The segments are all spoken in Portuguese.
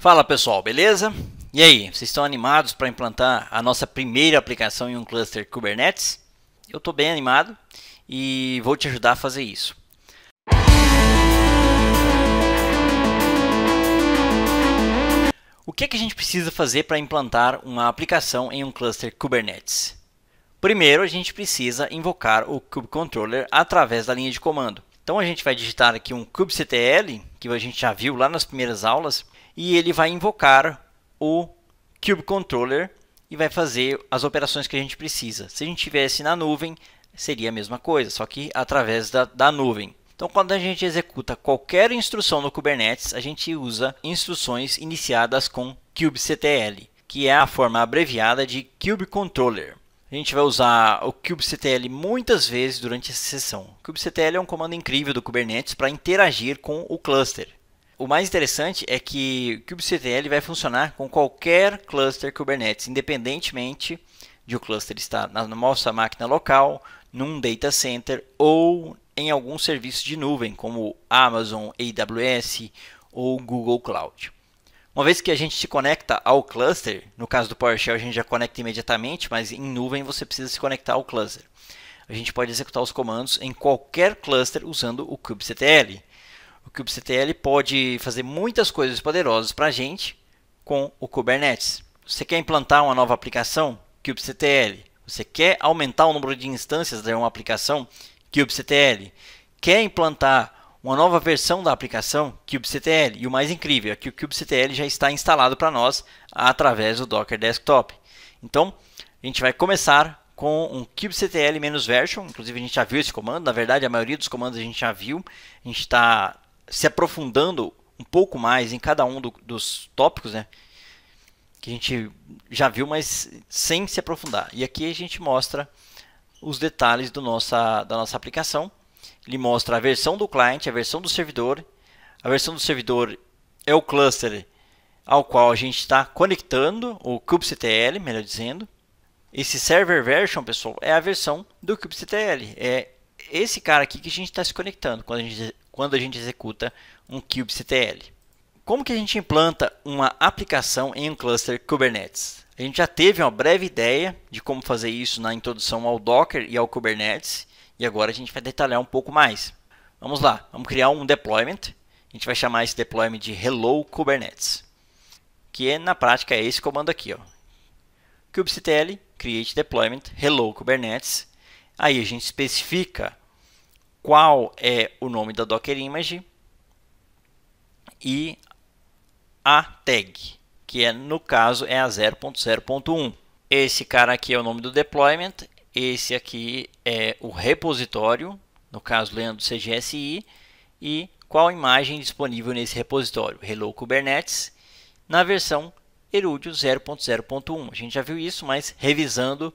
Fala pessoal, beleza? E aí, vocês estão animados para implantar a nossa primeira aplicação em um cluster Kubernetes? Eu estou bem animado e vou te ajudar a fazer isso. O que a gente precisa fazer para implantar uma aplicação em um cluster Kubernetes? Primeiro, a gente precisa invocar o kubectl através da linha de comando. Então a gente vai digitar aqui um kubectl, que a gente já viu lá nas primeiras aulas, e ele vai invocar o kubectl e vai fazer as operações que a gente precisa. Se a gente tivesse na nuvem, seria a mesma coisa, só que através da nuvem. Então, quando a gente executa qualquer instrução no Kubernetes, a gente usa instruções iniciadas com kubectl, que é a forma abreviada de kubectl. A gente vai usar o kubectl muitas vezes durante essa sessão. O kubectl é um comando incrível do Kubernetes para interagir com o cluster. O mais interessante é que o kubectl vai funcionar com qualquer cluster Kubernetes, independentemente de o cluster estar na nossa máquina local, num data center ou em algum serviço de nuvem, como Amazon, AWS ou Google Cloud. Uma vez que a gente se conecta ao cluster, no caso do PowerShell a gente já conecta imediatamente, mas em nuvem você precisa se conectar ao cluster. A gente pode executar os comandos em qualquer cluster usando o kubectl. O kubectl pode fazer muitas coisas poderosas para a gente com o Kubernetes. Você quer implantar uma nova aplicação? Kubectl. Você quer aumentar o número de instâncias de uma aplicação? Kubectl. Quer implantar uma nova versão da aplicação? Kubectl. E o mais incrível é que o kubectl já está instalado para nós através do Docker Desktop. Então, a gente vai começar com um kubectl-version. Inclusive, a gente já viu esse comando. Na verdade, a maioria dos comandos a gente já viu. A gente está se aprofundando um pouco mais em cada um dos tópicos, né, que a gente já viu, mas sem se aprofundar. E aqui a gente mostra os detalhes da nossa aplicação. Ele mostra a versão do cliente, a versão do servidor. A versão do servidor é o cluster ao qual a gente está conectando o kubectl, melhor dizendo. Esse server version, pessoal, é a versão do kubectl. É esse cara aqui que a gente está se conectando quando a gente executa um kubectl. Como que a gente implanta uma aplicação em um cluster Kubernetes? A gente já teve uma breve ideia de como fazer isso na introdução ao Docker e ao Kubernetes, e agora a gente vai detalhar um pouco mais. Vamos lá, vamos criar um deployment. A gente vai chamar esse deployment de Hello Kubernetes, que na prática é esse comando aqui, ó. Kubectl create deployment Hello Kubernetes. Aí a gente especifica qual é o nome da Docker Image e a tag, que é, no caso é a 0.0.1. Esse cara aqui é o nome do deployment, esse aqui é o repositório, no caso Leandro CGSI, e qual imagem disponível nesse repositório, Hello Kubernetes, na versão Erudio 0.0.1. A gente já viu isso, mas revisando,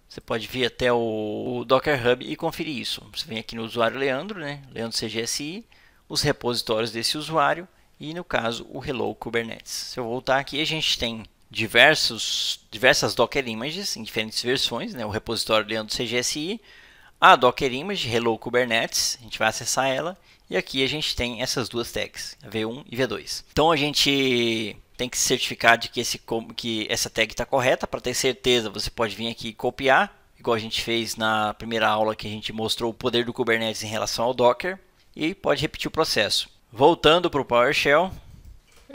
você pode vir até o Docker Hub e conferir isso. Você vem aqui no usuário Leandro, né? Leandro CGSI, os repositórios desse usuário e, no caso, o Hello Kubernetes. Se eu voltar aqui, a gente tem diversas Docker Images em diferentes versões, né? O repositório Leandro CGSI, a Docker Image Hello Kubernetes, a gente vai acessar ela, e aqui a gente tem essas duas tags, V1 e V2. Então a gente tem que se certificar de que essa tag está correta. Para ter certeza, você pode vir aqui e copiar, igual a gente fez na primeira aula que a gente mostrou o poder do Kubernetes em relação ao Docker, e pode repetir o processo. Voltando para o PowerShell,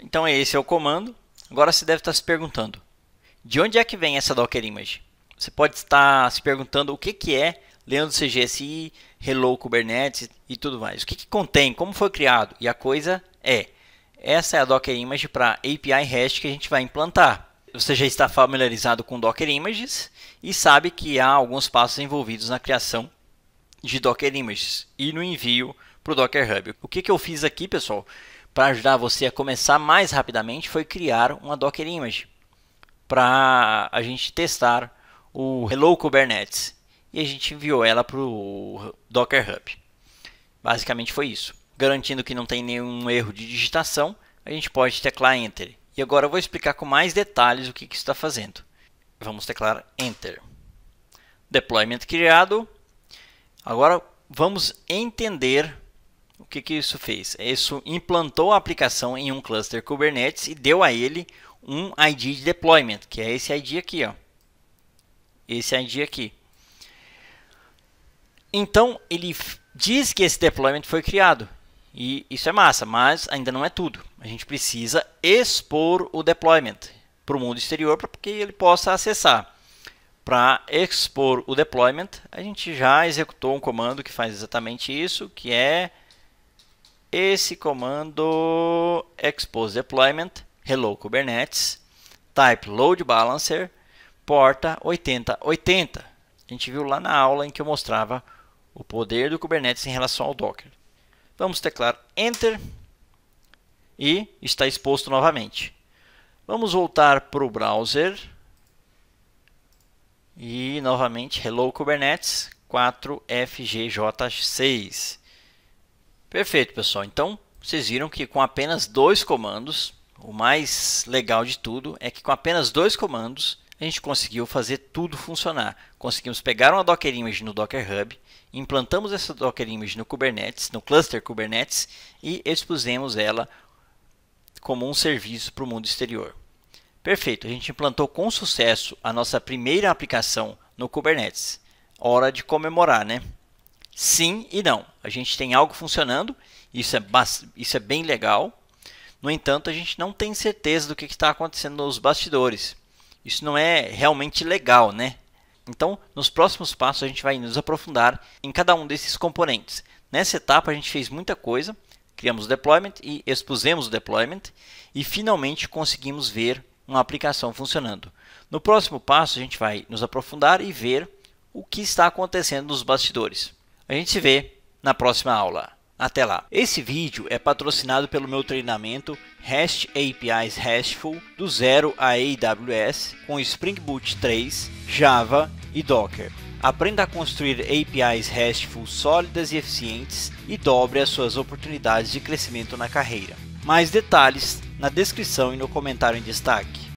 então esse é o comando. Agora você deve estar se perguntando, de onde é que vem essa Docker Image? Você pode estar se perguntando o que é Leandro CGSI, Hello Kubernetes e tudo mais. O que contém, como foi criado? E a coisa é, essa é a Docker Image para API REST que a gente vai implantar. Você já está familiarizado com Docker Images e sabe que há alguns passos envolvidos na criação de Docker Images e no envio para o Docker Hub. O que eu fiz aqui, pessoal, para ajudar você a começar mais rapidamente, foi criar uma Docker Image para a gente testar o Hello Kubernetes. E a gente enviou ela para o Docker Hub. Basicamente foi isso. Garantindo que não tem nenhum erro de digitação, a gente pode teclar Enter. E agora eu vou explicar com mais detalhes o que isso está fazendo. Vamos teclar Enter. Deployment criado. Agora vamos entender O que isso fez? Isso implantou a aplicação em um cluster Kubernetes e deu a ele um ID de deployment, que é esse ID aqui, ó. Esse ID aqui. Então, ele diz que esse deployment foi criado. E isso é massa, mas ainda não é tudo. A gente precisa expor o deployment para o mundo exterior para que ele possa acessar. Para expor o deployment, a gente já executou um comando que faz exatamente isso, que é esse comando expose deployment hello Kubernetes type load balancer porta 8080. A gente viu lá na aula em que eu mostrava o poder do Kubernetes em relação ao Docker. Vamos teclar Enter e está exposto novamente. Vamos voltar para o browser e novamente hello Kubernetes 4FGJ6. Perfeito, pessoal. Então, vocês viram que com apenas 2 comandos, o mais legal de tudo é que com apenas 2 comandos, a gente conseguiu fazer tudo funcionar. Conseguimos pegar uma Docker Image no Docker Hub, implantamos essa Docker Image no Kubernetes, no cluster Kubernetes, e expusemos ela como um serviço para o mundo exterior. Perfeito, a gente implantou com sucesso a nossa primeira aplicação no Kubernetes. Hora de comemorar, né? Sim e não. A gente tem algo funcionando, isso é bem legal. No entanto, a gente não tem certeza do que está acontecendo nos bastidores. Isso não é realmente legal, né? Então, nos próximos passos, a gente vai nos aprofundar em cada um desses componentes. Nessa etapa, a gente fez muita coisa. Criamos o deployment e expusemos o deployment. E, finalmente, conseguimos ver uma aplicação funcionando. No próximo passo, a gente vai nos aprofundar e ver o que está acontecendo nos bastidores. A gente se vê na próxima aula. Até lá! Esse vídeo é patrocinado pelo meu treinamento REST APIs RESTful do zero a AWS com Spring Boot 3, Java e Docker. Aprenda a construir APIs RESTful sólidas e eficientes e dobre as suas oportunidades de crescimento na carreira. Mais detalhes na descrição e no comentário em destaque.